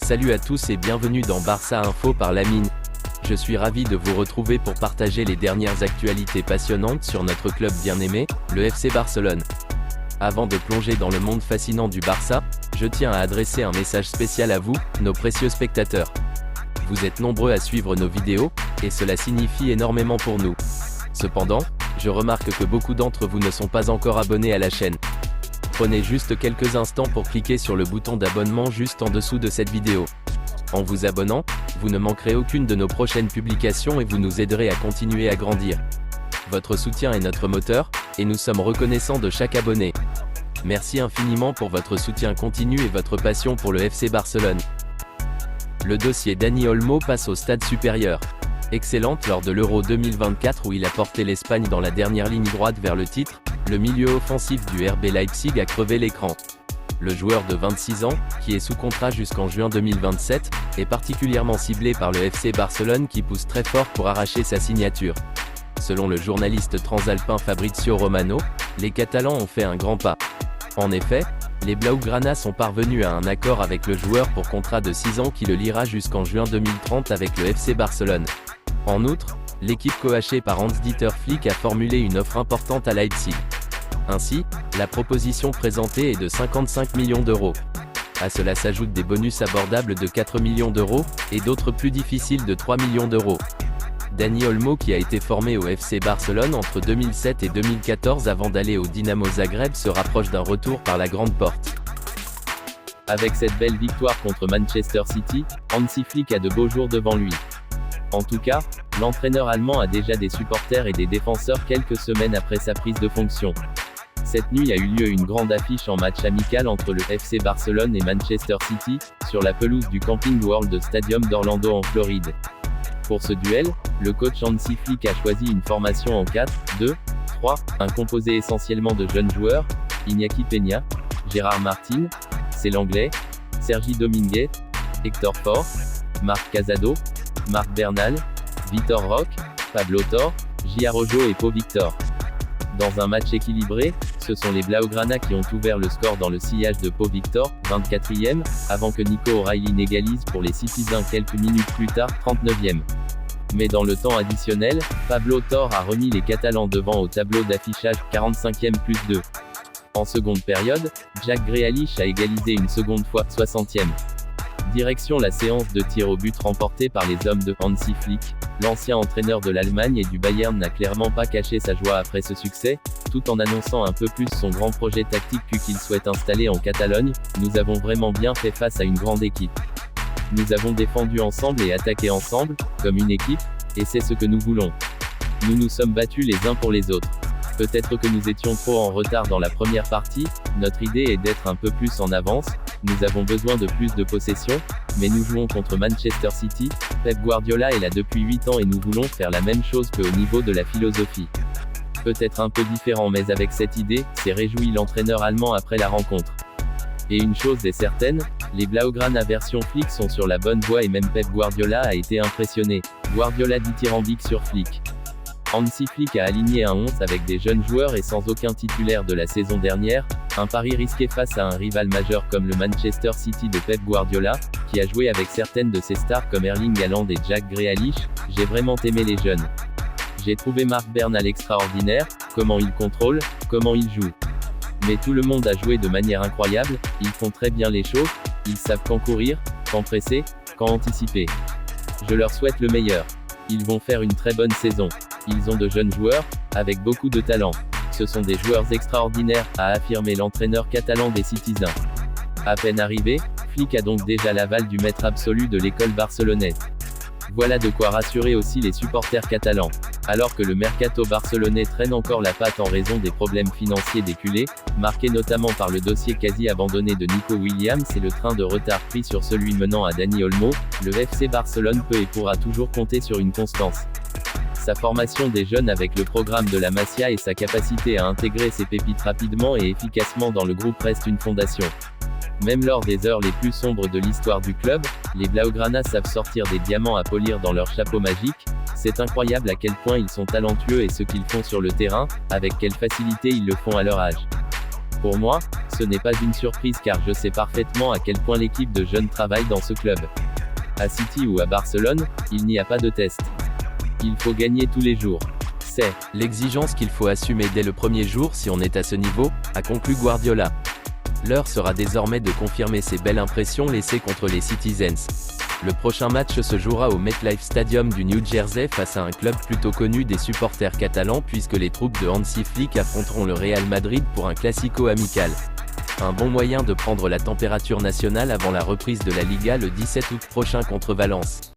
Salut à tous et bienvenue dans Barça Info par Lamine. Je suis ravi de vous retrouver pour partager les dernières actualités passionnantes sur notre club bien-aimé, le FC Barcelone. Avant de plonger dans le monde fascinant du Barça, je tiens à adresser un message spécial à vous, nos précieux spectateurs. Vous êtes nombreux à suivre nos vidéos, et cela signifie énormément pour nous. Cependant, je remarque que beaucoup d'entre vous ne sont pas encore abonnés à la chaîne. Prenez juste quelques instants pour cliquer sur le bouton d'abonnement juste en dessous de cette vidéo. En vous abonnant, vous ne manquerez aucune de nos prochaines publications et vous nous aiderez à continuer à grandir. Votre soutien est notre moteur, et nous sommes reconnaissants de chaque abonné. Merci infiniment pour votre soutien continu et votre passion pour le FC Barcelone. Le dossier Dani Olmo passe au stade supérieur. Excellente lors de l'Euro 2024 où il a porté l'Espagne dans la dernière ligne droite vers le titre, le milieu offensif du RB Leipzig a crevé l'écran. Le joueur de 26 ans, qui est sous contrat jusqu'en juin 2027, est particulièrement ciblé par le FC Barcelone qui pousse très fort pour arracher sa signature. Selon le journaliste transalpin Fabrizio Romano, les Catalans ont fait un grand pas. En effet, les Blaugrana sont parvenus à un accord avec le joueur pour contrat de 6 ans qui le liera jusqu'en juin 2030 avec le FC Barcelone. En outre, l'équipe coachée par Hans-Dieter Flick a formulé une offre importante à Leipzig. Ainsi, la proposition présentée est de 55 millions d'euros. À cela s'ajoutent des bonus abordables de 4 millions d'euros, et d'autres plus difficiles de 3 millions d'euros. Dani Olmo qui a été formé au FC Barcelone entre 2007 et 2014 avant d'aller au Dinamo Zagreb se rapproche d'un retour par la grande porte. Avec cette belle victoire contre Manchester City, Hansi Flick a de beaux jours devant lui. En tout cas, l'entraîneur allemand a déjà des supporters et des défenseurs quelques semaines après sa prise de fonction. Cette nuit a eu lieu une grande affiche en match amical entre le FC Barcelone et Manchester City, sur la pelouse du Camping World Stadium d'Orlando en Floride. Pour ce duel, le coach Hansi Flick a choisi une formation en 4-2-3-1 composée essentiellement de jeunes joueurs, Iñaki Peña, Gérard Martin, c'est l'anglais, Sergi Dominguez, Hector Fort, Marc Casado, Marc Bernal, Vitor Roque, Pablo Torre, J.A. Rojo et Pau Victor. Dans un match équilibré, ce sont les Blaugrana qui ont ouvert le score dans le sillage de Pau Victor, 24e, avant que Nico O'Reilly n'égalise pour les Citizens quelques minutes plus tard, 39e. Mais dans le temps additionnel, Pablo Torre a remis les Catalans devant au tableau d'affichage, 45e plus 2. En seconde période, Jack Grealish a égalisé une seconde fois, 60e. Direction la séance de tir au but remportée par les hommes de Hansi Flick. L'ancien entraîneur de l'Allemagne et du Bayern n'a clairement pas caché sa joie après ce succès, tout en annonçant un peu plus son grand projet tactique qu'il souhaite installer en Catalogne. Nous avons vraiment bien fait face à une grande équipe. Nous avons défendu ensemble et attaqué ensemble, comme une équipe, et c'est ce que nous voulons. Nous nous sommes battus les uns pour les autres. Peut-être que nous étions trop en retard dans la première partie, notre idée est d'être un peu plus en avance, nous avons besoin de plus de possession, mais nous jouons contre Manchester City, Pep Guardiola est là depuis 8 ans et nous voulons faire la même chose qu'au niveau de la philosophie. Peut-être un peu différent mais avec cette idée, s'est réjoui l'entraîneur allemand après la rencontre. Et une chose est certaine, les Blaugrana version Flick sont sur la bonne voie et même Pep Guardiola a été impressionné. Guardiola dithyrambique sur Flick. Hansi Flick a aligné un 11 avec des jeunes joueurs et sans aucun titulaire de la saison dernière, un pari risqué face à un rival majeur comme le Manchester City de Pep Guardiola, qui a joué avec certaines de ses stars comme Erling Haaland et Jack Grealish. J'ai vraiment aimé les jeunes. J'ai trouvé Marc Bernal extraordinaire, comment il contrôle, comment il joue. Mais tout le monde a joué de manière incroyable, ils font très bien les choses, ils savent quand courir, quand presser, quand anticiper. Je leur souhaite le meilleur. Ils vont faire une très bonne saison. Ils ont de jeunes joueurs, avec beaucoup de talent. Ce sont des joueurs extraordinaires, a affirmé l'entraîneur catalan des Citizens. À peine arrivé, Flick a donc déjà l'aval du maître absolu de l'école barcelonaise. Voilà de quoi rassurer aussi les supporters catalans. Alors que le mercato barcelonais traîne encore la patte en raison des problèmes financiers des culés, marqués notamment par le dossier quasi abandonné de Nico Williams et le train de retard pris sur celui menant à Dani Olmo, le FC Barcelone peut et pourra toujours compter sur une constance. Sa formation des jeunes avec le programme de la Masia et sa capacité à intégrer ses pépites rapidement et efficacement dans le groupe reste une fondation. Même lors des heures les plus sombres de l'histoire du club, les Blaugrana savent sortir des diamants à polir dans leur chapeau magique. C'est incroyable à quel point ils sont talentueux et ce qu'ils font sur le terrain, avec quelle facilité ils le font à leur âge. Pour moi, ce n'est pas une surprise car je sais parfaitement à quel point l'équipe de jeunes travaille dans ce club. À City ou à Barcelone, il n'y a pas de test. Il faut gagner tous les jours. C'est l'exigence qu'il faut assumer dès le premier jour si on est à ce niveau, a conclu Guardiola. L'heure sera désormais de confirmer ces belles impressions laissées contre les Citizens. Le prochain match se jouera au MetLife Stadium du New Jersey face à un club plutôt connu des supporters catalans puisque les troupes de Hansi Flick affronteront le Real Madrid pour un classico amical. Un bon moyen de prendre la température nationale avant la reprise de la Liga le 17 août prochain contre Valence.